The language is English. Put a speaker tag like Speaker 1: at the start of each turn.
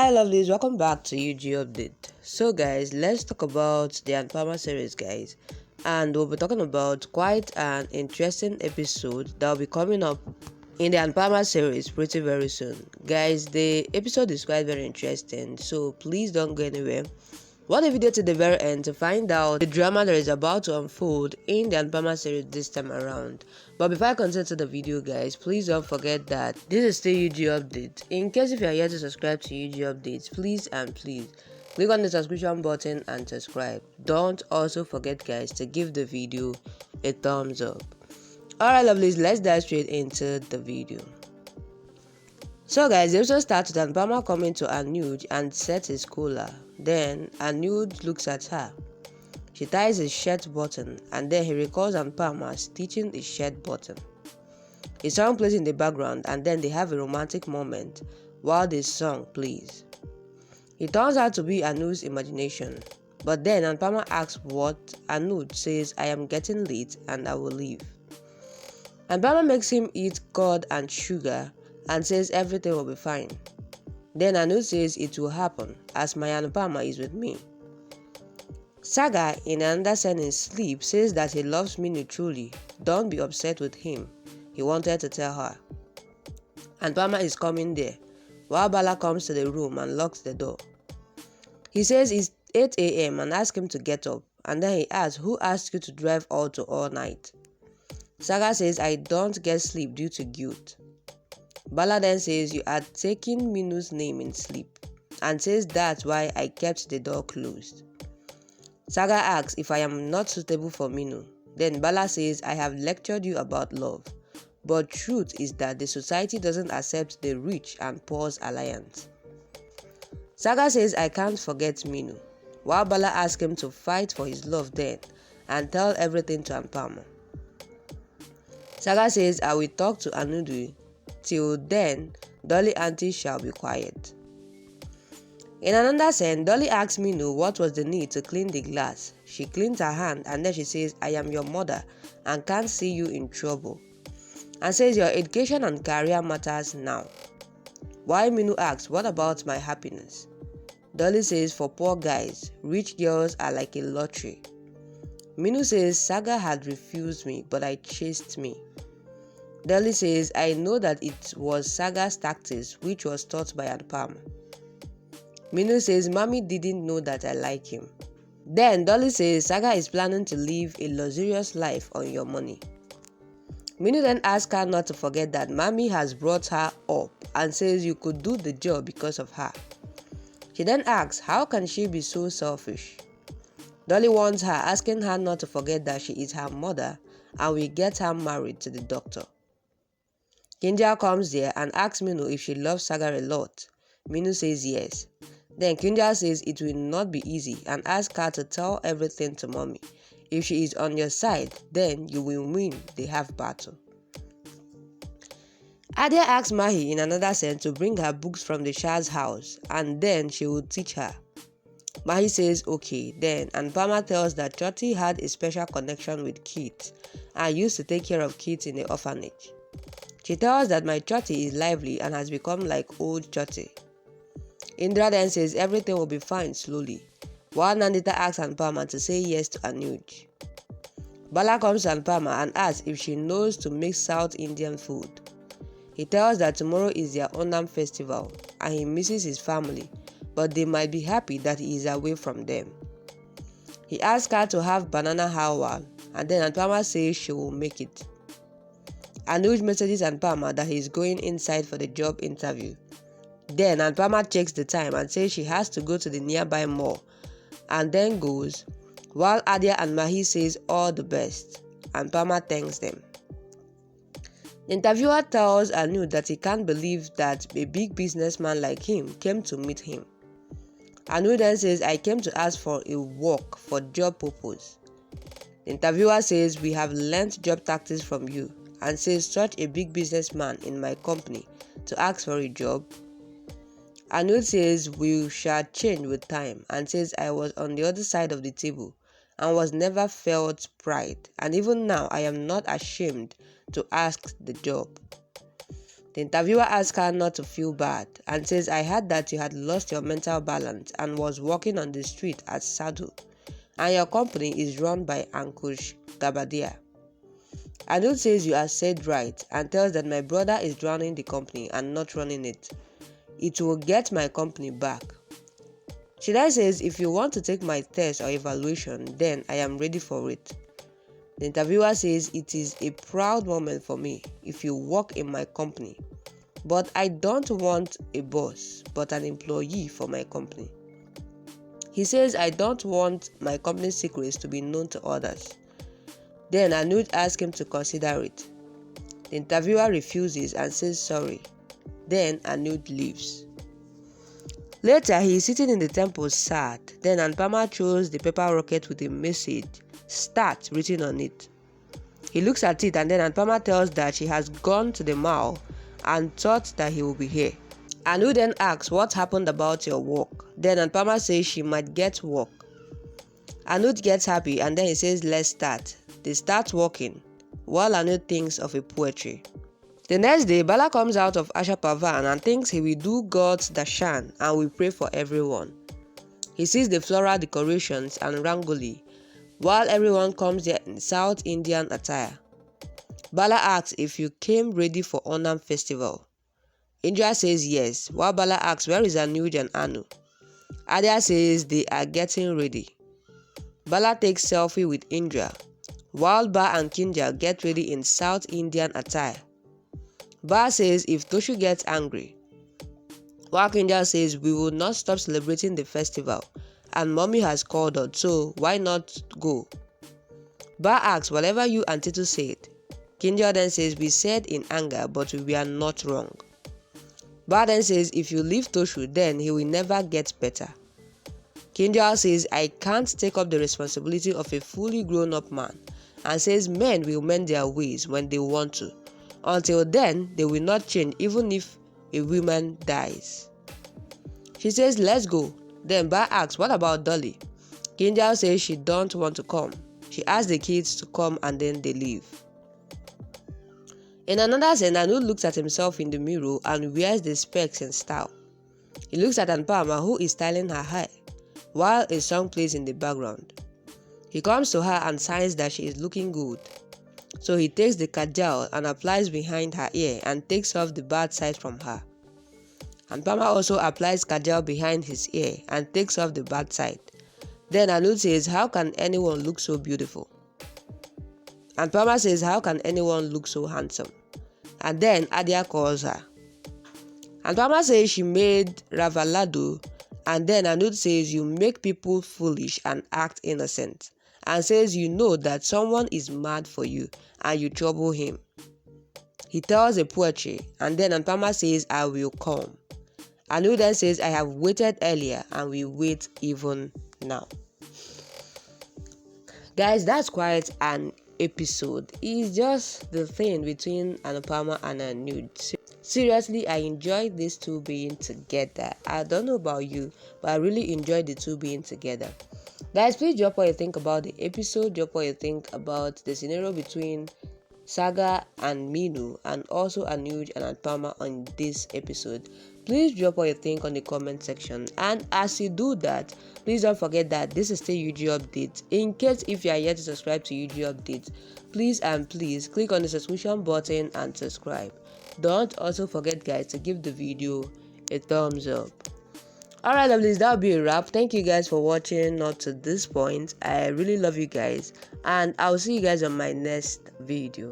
Speaker 1: Alright lovelies, welcome back to UG Update. So guys, let's talk about the Anupama series guys. And we'll be talking about quite an interesting episode that will be coming up in the Anupama series pretty very soon. Guys, the episode is quite very interesting, so please don't go anywhere. Watch the video to the very end to find out the drama that is about to unfold in the Anupama series this time around. But before I continue to the video guys, please don't forget that this is still UG Update. In case if you are yet to subscribe to UG Updates, please click on the subscription button and subscribe. Don't also forget guys to give the video a thumbs up. Alright lovelies, let's dive straight into the video. So guys, the episode starts with Anupama coming to Anuj and sets his collar. Then Anuj looks at her. She ties his shirt button and then he recalls Anupama stitching his shirt button. A song plays in the background and then they have a romantic moment while the song plays. It turns out to be Anuj's imagination, but then Anupama asks what. Anuj says, "I am getting late and I will leave." Anupama makes him eat curd and sugar and says everything will be fine. Then Anuj says it will happen as my Anupama is with me. Sagar, in another scene in sleep, says that he loves Meenu truly. Don't be upset with him, he wanted to tell her. Anupama is coming there, while Bala comes to the room and locks the door. He says it's 8 a.m. and asks him to get up, and then he asks, "Who asked you to drive all night?" Sagar says, "I don't get sleep due to guilt." Bala then says, "You are taking Meenu's name in sleep," and says that's why I kept the door closed. Sagar asks if I am not suitable for Meenu. Then Bala says, "I have lectured you about love, but truth is that the society doesn't accept the rich and poor's alliance." Sagar says, "I can't forget Meenu," while Bala asks him to fight for his love then and tell everything to Anupama. Sagar says, "I will talk to Anuj. Till then, Dolly auntie shall be quiet." In another scene, Dolly asks Meenu what was the need to clean the glass. She cleans her hand and then she says, "I am your mother and can't see you in trouble," and says your education and career matters now. While Meenu asks, "What about my happiness?" Dolly says, "For poor guys, rich girls are like a lottery." Meenu says, "Saga had refused me, but I chased me." Dolly says, "I know that it was Saga's tactics which was taught by Anupama." Meenu says, "Mommy didn't know that I like him." Then Dolly says, "Saga is planning to live a luxurious life on your money." Meenu then asks her not to forget that Mommy has brought her up and says you could do the job because of her. She then asks, how can she be so selfish? Dolly warns her, asking her not to forget that she is her mother and will get her married to the doctor. Kinja comes there and asks Meenu if she loves Sagar a lot. Meenu says yes. Then Kinja says it will not be easy and asks her to tell everything to Mommy. If she is on your side, then you will win the half battle. Adia asks Mahi in another scene to bring her books from the Shah's house and then she will teach her. Mahi says okay then, and Anupama tells that Choti had a special connection with Kit and used to take care of kids in the orphanage. She tells that my Choti is lively and has become like old Choti. Indra then says everything will be fine slowly, while Nandita asks Anupama to say yes to Anuj. Bala comes to Anupama and asks if she knows to make South Indian food. He tells that tomorrow is their Onam festival and he misses his family, but they might be happy that he is away from them. He asks her to have banana halwa and then Anupama says she will make it. Anuj messages Anupama that he is going inside for the job interview. Then Anupama checks the time and says she has to go to the nearby mall and then goes, while Adia and Mahi says all the best. Anupama thanks them. The interviewer tells Anuj that he can't believe that a big businessman like him came to meet him. Anuj then says, "I came to ask for a work for job purpose." The interviewer says, "We have learnt job tactics from you," and says, "Such a big businessman in my company to ask for a job?" Anuj says, "We shall change with time," and says, "I was on the other side of the table and was never felt pride, and even now I am not ashamed to ask the job." The interviewer asks her not to feel bad and says, I heard that you had lost your mental balance and was walking on the street at Sadhu, and your company is run by Ankush Gabadia. Anuj says you are said right and tells that my brother is running the company and not running it. It will get my company back. She then says, if you want to take my test or evaluation, then I am ready for it. The interviewer says, it is a proud moment for me if you work in my company, but I don't want a boss, but an employee for my company. He says, I don't want my company's secrets to be known to others. Then Anuj asks him to consider it. The interviewer refuses and says sorry. Then Anuj leaves. Later, he is sitting in the temple sad. Then Anupama throws the paper rocket with a message, "Start," written on it. He looks at it and then Anupama tells that she has gone to the mall and thought that he will be here. Anu then asks what happened about your work. Then Anupama says she might get work. Anuj gets happy and then he says, let's start. They start walking while Anu thinks of a poetry. The next day, Bala comes out of Asha Pavan and thinks he will do God's darshan and will pray for everyone. He sees the floral decorations and rangoli while everyone comes there in South Indian attire. Bala asks if you came ready for Onam festival. Indra says yes, while Bala asks where is Anuj and Anu. Adia says they are getting ready. Bala takes selfie with Indra, while Ba and Kinja get ready in South Indian attire. Ba says if Toshu gets angry, while Kinja says we will not stop celebrating the festival and mommy has called us, so why not go? Ba asks whatever you and Titu said. Kinja then says we said in anger but we are not wrong. Ba then says if you leave Toshu then he will never get better. Kinja says I can't take up the responsibility of a fully grown up man and says men will mend their ways when they want to. Until then, they will not change even if a woman dies. She says, let's go. Then Ba asks, what about Dolly? Kinja says she don't want to come. She asks the kids to come and then they leave. In another scene, Anu looks at himself in the mirror and wears the specs in style. He looks at Anupama who is styling her hair while a song plays in the background. He comes to her and signs that she is looking good. So he takes the kajal and applies behind her ear and takes off the bad side from her. Anupama also applies kajal behind his ear and takes off the bad side. Then Anuj says, how can anyone look so beautiful? Anupama says, how can anyone look so handsome? And then Adia calls her. Anupama says she made Ravalado, and then Anuj says you make people foolish and act innocent, and says you know that someone is mad for you and you trouble him. He tells a poetry and then Anupama says I will come. Anu then says I have waited earlier and we wait even now. Guys, that's quite an episode. It's just the thing between Anupama and Anuj. Seriously, I enjoyed these two being together. I don't know about you, but I really enjoyed the two being together. Guys, please drop what you think about the episode. Drop what you think about the scenario between Saga and Meenu and also Anuj and Anupama on this episode. Please drop what you think on the comment section. And as you do that, please don't forget that this is still UG Update. In case if you are yet to subscribe to UG Update, please click on the subscription button and subscribe. Don't also forget, guys, to give the video a thumbs up. Alright, lovelies, that'll be a wrap. Thank you guys for watching up to this point. I really love you guys, and I'll see you guys on my next video.